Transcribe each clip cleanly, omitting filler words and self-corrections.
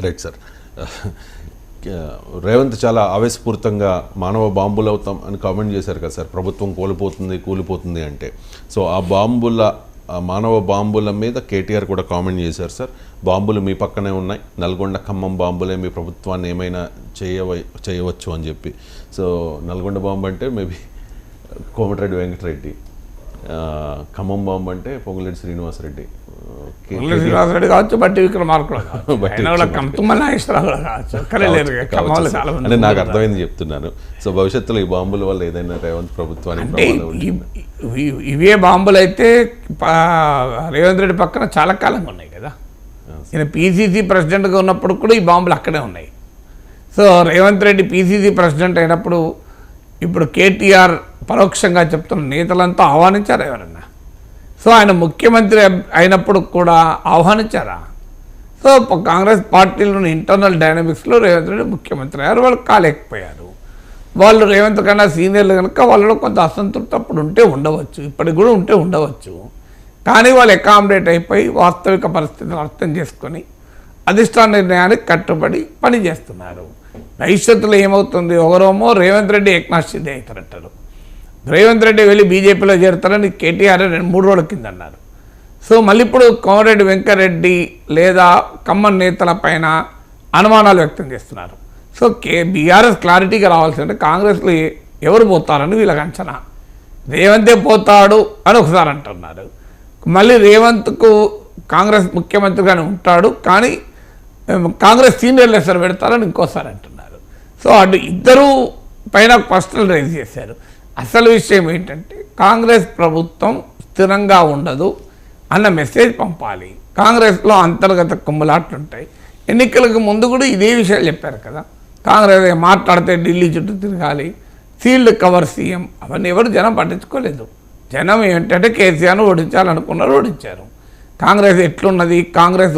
Right sir. Revanth చాలా ఆవేశపూరితంగా మానవ బాంబులు అవుతాం అని కామెంట్ చేశారు కదా సార్, ప్రభుత్వం కూలిపోతుంది అంటే. సో ఆ మానవ బాంబుల మీద కేటీఆర్ కూడా కామెంట్ చేశారు సార్. బాంబులు మీ పక్కనే ఉన్నాయి, నల్గొండ ఖమ్మం బాంబులే మీ ప్రభుత్వాన్ని ఏమైనా చేయవచ్చు అని చెప్పి. సో నల్గొండ బాంబు అంటే మేబీ కోమటిరెడ్డి వెంకటరెడ్డి, ఖమ్మం బాంబు అంటే పొంగులేటి శ్రీనివాసరెడ్డి కావచ్చు, బట్టి విక్రమార్కుడు అంటే నాకు అర్థమైంది చెప్తున్నాను. సో భవిష్యత్తులో ఈ బాంబుల వల్ల ఏదైనా రేవంత్ ప్రభుత్వానికి ఇవే బాంబులు అయితే రేవంత్ రెడ్డి పక్కన చాలా కాలంగా ఉన్నాయి కదా. ఈయన పీసీసీ ప్రెసిడెంట్గా ఉన్నప్పుడు కూడా ఈ బాంబులు అక్కడే ఉన్నాయి. So Revanth Reddy PCC president అయినప్పుడు ఇప్పుడు కేటీఆర్ పరోక్షంగా చెప్తున్న నేతలంతా ఆహ్వానించారు ఎవరన్నా? సో ఆయన ముఖ్యమంత్రి అయినప్పుడు కూడా ఆహ్వానించారా? సో కాంగ్రెస్ పార్టీలోని ఇంటర్నల్ డైనమిక్స్లో రేవంత్ రెడ్డి ముఖ్యమంత్రి అయ్యారు, వాళ్ళు కాలేకపోయారు. వాళ్ళు రేవంత్ కన్నా సీనియర్లు కనుక వాళ్ళలో కొంత అసంతృప్తి అప్పుడు ఉంటే ఉండవచ్చు, ఇప్పటికి కూడా ఉంటే ఉండవచ్చు. కానీ వాళ్ళు అకామిడేట్ అయిపోయి వాస్తవిక పరిస్థితిని అర్థం చేసుకొని అధిష్టాన నిర్ణయానికి కట్టుబడి పనిచేస్తున్నారు. భవిష్యత్తులో ఏమవుతుంది? ఒకరేమో రేవంత్ రెడ్డి ఏకనాథ్ షిండే అవుతారంటారు, రేవంత్ రెడ్డి వెళ్ళి బీజేపీలో చేరుతారని కేటీఆర్ 2-3 రోజుల కింద అన్నారు. సో మళ్ళీ ఇప్పుడు కోమటిరెడ్డి వెంకటరెడ్డి లేదా ఖమ్మం నేతల పైన అనుమానాలు వ్యక్తం చేస్తున్నారు. సో బీఆర్ఎస్ క్లారిటీగా రావాల్సిందంటే కాంగ్రెస్లో ఎవరు పోతారని వీళ్ళకి అంచనా. రేవంతే పోతాడు అని ఒకసారి అంటున్నారు, మళ్ళీ రేవంత్కు కాంగ్రెస్ ముఖ్యమంత్రిగానే ఉంటాడు కానీ కాంగ్రెస్ సీనియర్ లెసర్ పెడతారని ఇంకోసారి అంటున్నారు. సో అటు ఇద్దరు పైన క్వశ్చన్లు రైజ్ చేశారు. అసలు విషయం ఏంటంటే కాంగ్రెస్ ప్రభుత్వం స్థిరంగా ఉండదు అన్న మెసేజ్ పంపాలి. కాంగ్రెస్లో అంతర్గత కుమ్ములాట్లు ఉంటాయి. ఎన్నికలకు ముందు కూడా ఇదే విషయాలు చెప్పారు కదా. కాంగ్రెస్ మాట్లాడితే ఢిల్లీ చుట్టూ తిరగాలి, సీల్డ్ కవర్ సీఎం, అవన్నీ ఎవరు జనం పట్టించుకోలేదు. జనం ఏంటంటే కేసీఆర్ను ఓడించాలనుకున్నారు, ఓడించారు. కాంగ్రెస్ ఎట్లున్నది, కాంగ్రెస్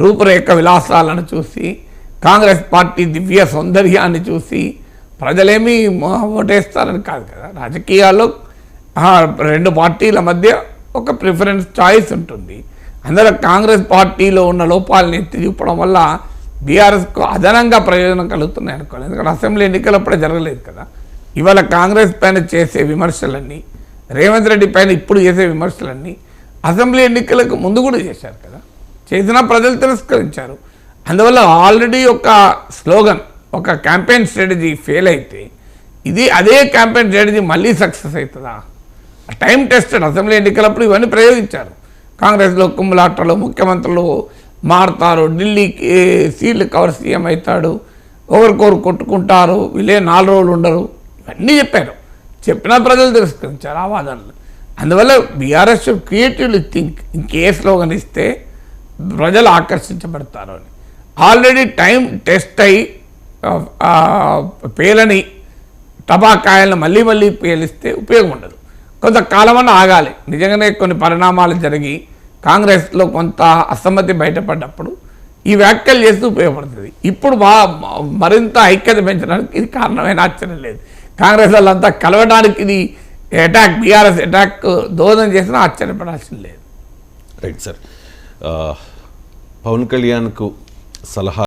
రూపురేఖ విలాసాలను చూసి, కాంగ్రెస్ పార్టీ దివ్య సౌందర్యాన్ని చూసి ప్రజలేమీ ఓటేస్తారని కాదు కదా. రాజకీయాల్లో 2 పార్టీల మధ్య ఒక ప్రిఫరెన్స్ చాయిస్ ఉంటుంది. అందులో కాంగ్రెస్ పార్టీలో ఉన్న లోపాలను ఎత్తి చూపడం వల్ల బీఆర్ఎస్కు అదనంగా ప్రయోజనం కలుగుతున్నాయి అనుకోలేదు. ఎందుకంటే అసెంబ్లీ ఎన్నికలు అప్పుడే జరగలేదు కదా. ఇవాళ కాంగ్రెస్ పైన చేసే విమర్శలన్నీ, రేవంత్ రెడ్డి పైన ఇప్పుడు చేసే విమర్శలన్నీ అసెంబ్లీ ఎన్నికలకు ముందు కూడా చేశారు కదా. చేసినా ప్రజలు తిరస్కరించారు. అందువల్ల ఆల్రెడీ ఒక స్లోగన్, ఒక క్యాంపెయిన్ స్ట్రాటజీ ఫెయిల్ అయితే అదే క్యాంపెయిన్ స్ట్రాటజీ మళ్ళీ సక్సెస్ అవుతుందా? Time tested. అసెంబ్లీ ఎన్నికలప్పుడు ఇవన్నీ ప్రయోగించారు. కాంగ్రెస్లో కుమ్ములాటలు, ముఖ్యమంత్రులు మారుతారు, ఢిల్లీకి సీల్డ్ కవర్ సీఎం అవుతాడు, ఒకరికొకరు కొట్టుకుంటారు, వీళ్ళే 4 రోజులు ఉండరు, ఇవన్నీ చెప్పారు. చెప్పినా ప్రజలు తిరస్కరించారు ఆ వాదనలు. అందువల్ల బీఆర్ఎస్ క్రియేటివ్లీ థింక్, ఇంకే స్లోగన్ ఇస్తే ప్రజలు ఆకర్షించబడతారు అని. ఆల్రెడీ టైం టెస్ట్ అయ్యి పేలని టపాకాయలను మళ్ళీ పేలిస్తే ఉపయోగం ఉండదు. కొంతకాలమన్నా ఆగాలి. నిజంగానే కొన్ని పరిణామాలు జరిగి కాంగ్రెస్లో కొంత అసమ్మతి బయటపడ్డప్పుడు ఈ వ్యాఖ్యలు చేస్తూ ఉపయోగపడుతుంది. ఇప్పుడు మరింత ఐక్యత పెంచడానికి ఇది కారణమైన ఆశ్చర్యం లేదు. కాంగ్రెస్ వాళ్ళంతా కలవడానికి ఇది అటాక్, బీఆర్ఎస్ అటాక్ దోహదం చేసినా ఆశ్చర్యపడాల్సిన లేదు. Right sir. పవన్ కళ్యాణ్కు సలహా